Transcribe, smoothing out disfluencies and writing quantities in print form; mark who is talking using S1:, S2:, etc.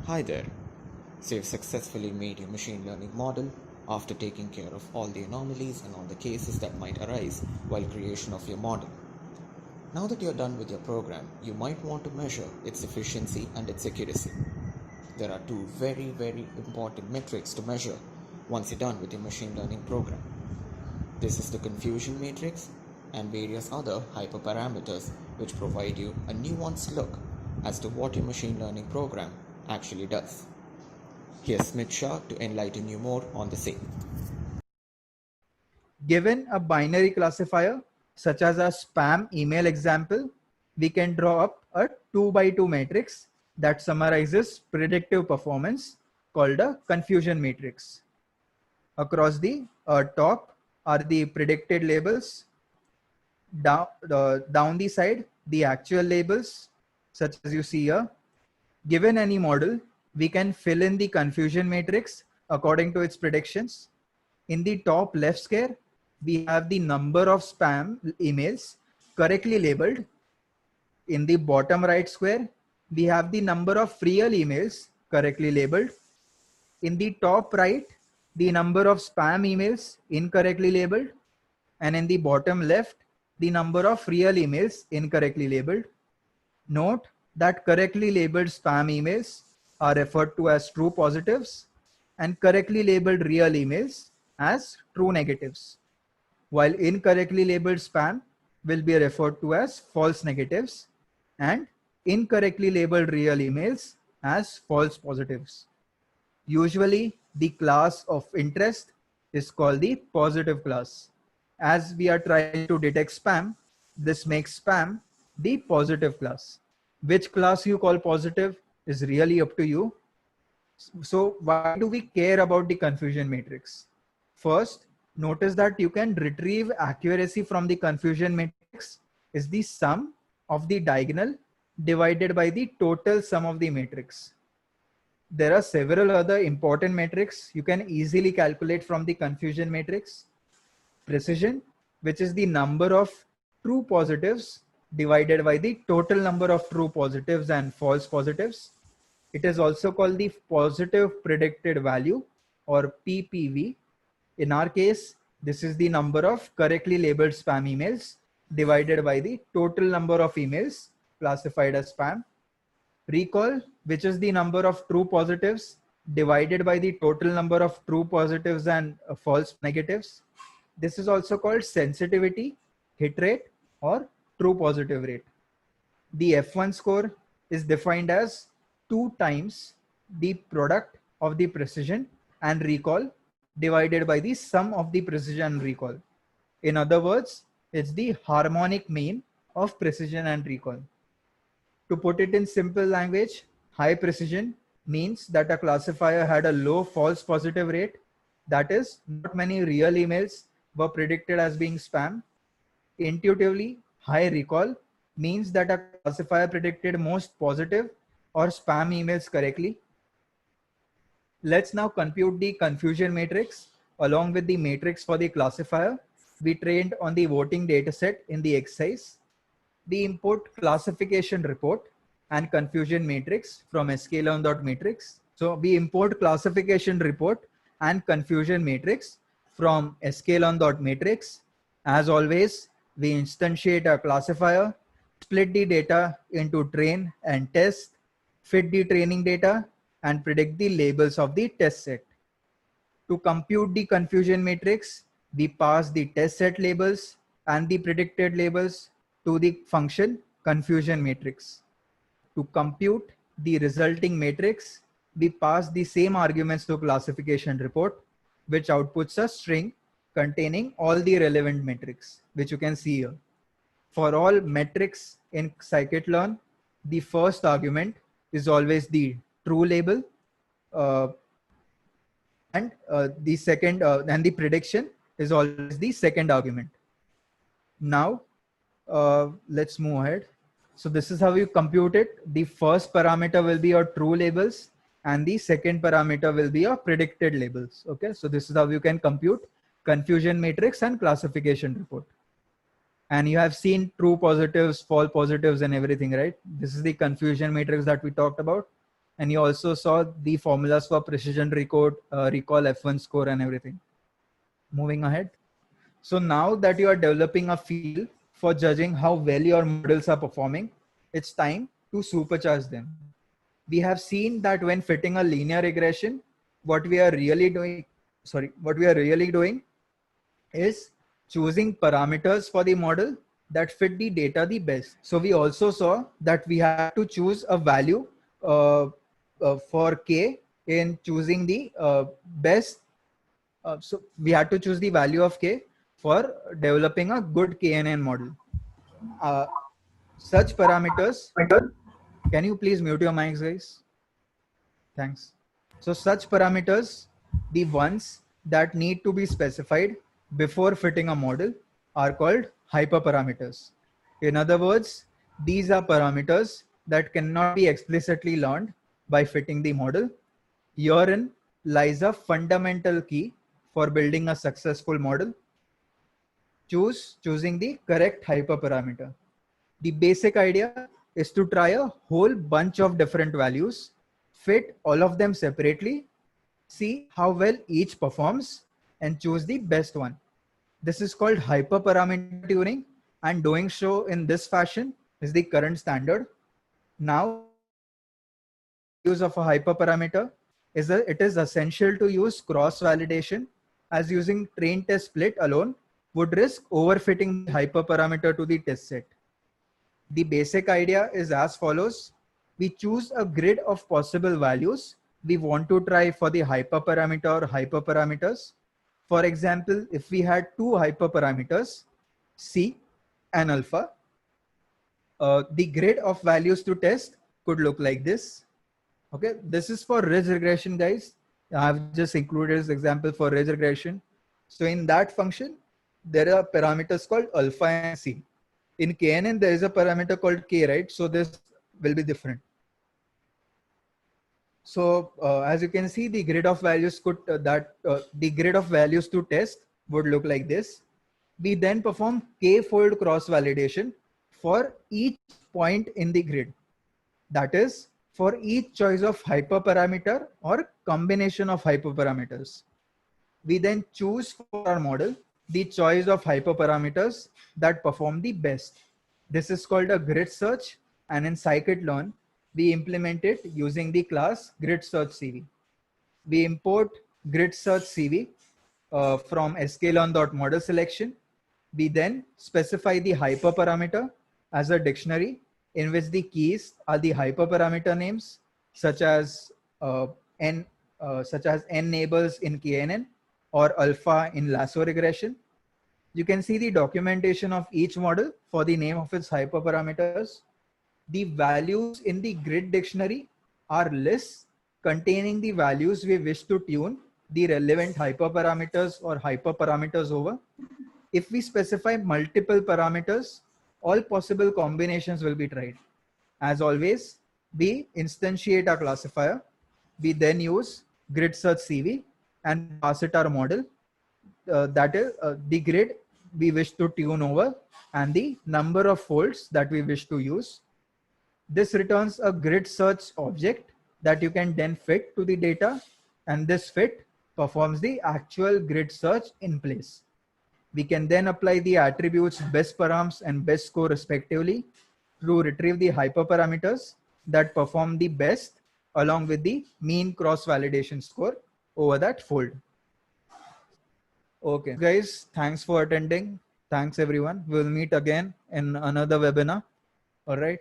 S1: Hi there. So you've successfully made your machine learning model after taking care of all the anomalies and all the cases that might arise while creation of your model. Now that you're done with your program, you might want to measure its efficiency and its accuracy. There are two very important metrics to measure once you're done with your machine learning program. This is the confusion matrix and various other hyperparameters which provide you a nuanced look as to what your machine learning program actually does. Here's Smith Shah to enlighten you more on the same.
S2: Given a binary classifier, such as a spam email example, we can draw up a 2x2 matrix that summarizes predictive performance called a confusion matrix. Across the top are the predicted labels. Down the side, the actual labels, such as you see here. Given any model, we can fill in the confusion matrix according to its predictions. In the top left square, we have the number of spam emails correctly labeled. In the bottom right square, we have the number of real emails correctly labeled. In the top right, the number of spam emails incorrectly labeled. And in the bottom left, the number of real emails incorrectly labeled. Note that correctly labeled spam emails are referred to as true positives and correctly labeled real emails as true negatives, while incorrectly labeled spam will be referred to as false negatives and incorrectly labeled real emails as false positives. Usually the class of interest is called the positive class. As we are trying to detect spam, this makes spam the positive class. Which class you call positive is really up to you. So why do we care about the confusion matrix? First, notice that you can retrieve accuracy from the confusion matrix is the sum of the diagonal divided by the total sum of the matrix. There are several other important metrics you can easily calculate from the confusion matrix. Precision, which is the number of true positives divided by the total number of true positives and false positives. It is also called the positive predicted value or PPV. In our case, this is the number of correctly labeled spam emails divided by the total number of emails classified as spam. Recall, which is the number of true positives divided by the total number of true positives and false negatives. This is also called sensitivity, hit rate, or true positive rate. The F1 score is defined as 2 times the product of the precision and recall divided by the sum of the precision and recall. In other words, it's the harmonic mean of precision and recall. To put it in simple language, high precision means that a classifier had a low false positive rate. That is, not many real emails were predicted as being spam. Intuitively, high recall means that a classifier predicted most positive or spam emails correctly. Let's now compute the confusion matrix along with the matrix for the classifier we trained on the voting dataset in the exercise. The import classification report and confusion matrix from sklearn.matrix. So we import classification report and confusion matrix from sklearn.matrix. As always, we instantiate a classifier, split the data into train and test, fit the training data, and predict the labels of the test set. To compute the confusion matrix, we pass the test set labels and the predicted labels to the function confusion matrix. To compute the resulting matrix, we pass the same arguments to classification report, which outputs a string containing all the relevant metrics, which you can see here. For all metrics in scikit-learn, the first argument is always the true label, and the second and the prediction is always the second argument. Now let's move ahead. So this is how you compute it. The first parameter will be your true labels and the second parameter will be your predicted labels. Okay, so this is how you can compute confusion matrix, and classification report. And you have seen true positives, false positives, and everything, right? This is the confusion matrix that we talked about. And you also saw the formulas for precision recall F1 score and everything. Moving ahead. So now that you are developing a field for judging how well your models are performing, it's time to supercharge them. We have seen that when fitting a linear regression, what we are really doing is choosing parameters for the model that fit the data the best. So we also saw that we have to choose a value for K in choosing the best. So we had to choose the value of K for developing a good KNN model. Such parameters, can you please mute your mics, guys? Thanks. So such parameters, the ones that need to be specified before fitting a model, are called hyperparameters. In other words, these are parameters that cannot be explicitly learned by fitting the model. Herein lies a fundamental key for building a successful model. Choosing the correct hyperparameter. The basic idea is to try a whole bunch of different values, fit all of them separately, see how well each performs, and choose the best one. This is called hyperparameter tuning, and doing so in this fashion is the current standard. Now, use of a hyperparameter is that it is essential to use cross-validation, as using train test split alone would risk overfitting the hyperparameter to the test set. The basic idea is as follows. We choose a grid of possible values we want to try for the hyperparameter or hyperparameters. For example, if we had two hyperparameters, C and alpha, the grid of values to test could look like this. Okay, this is for ridge regression, guys. I've just included this example for ridge regression. So in that function, there are parameters called alpha and C. In KNN, there is a parameter called K, right? So this will be different. So as you can see, the grid of values the grid of values to test would look like this. We then perform K-fold cross-validation for each point in the grid. That is, for each choice of hyperparameter or combination of hyperparameters. We then choose for our model the choice of hyperparameters that perform the best. This is called a grid search, and in scikit-learn, we implement it using the class grid search CV. We import grid search CV from sklearn.model selection. We then specify the hyperparameter as a dictionary in which the keys are the hyperparameter names, such as n neighbors in KNN or alpha in lasso regression. You can see the documentation of each model for the name of its hyperparameters. The values in the grid dictionary are lists containing the values we wish to tune the relevant hyperparameters or hyperparameters over. If we specify multiple parameters, all possible combinations will be tried. As always, we instantiate our classifier. We then use grid search CV and pass it our model. That is the grid we wish to tune over and the number of folds that we wish to use. This returns a grid search object that you can then fit to the data, and this fit performs the actual grid search in place. We can then apply the attributes best params and best score respectively to retrieve the hyperparameters that perform the best along with the mean cross validation score over that fold. Okay, guys, thanks for attending. Thanks everyone. We'll meet again in another webinar. All right.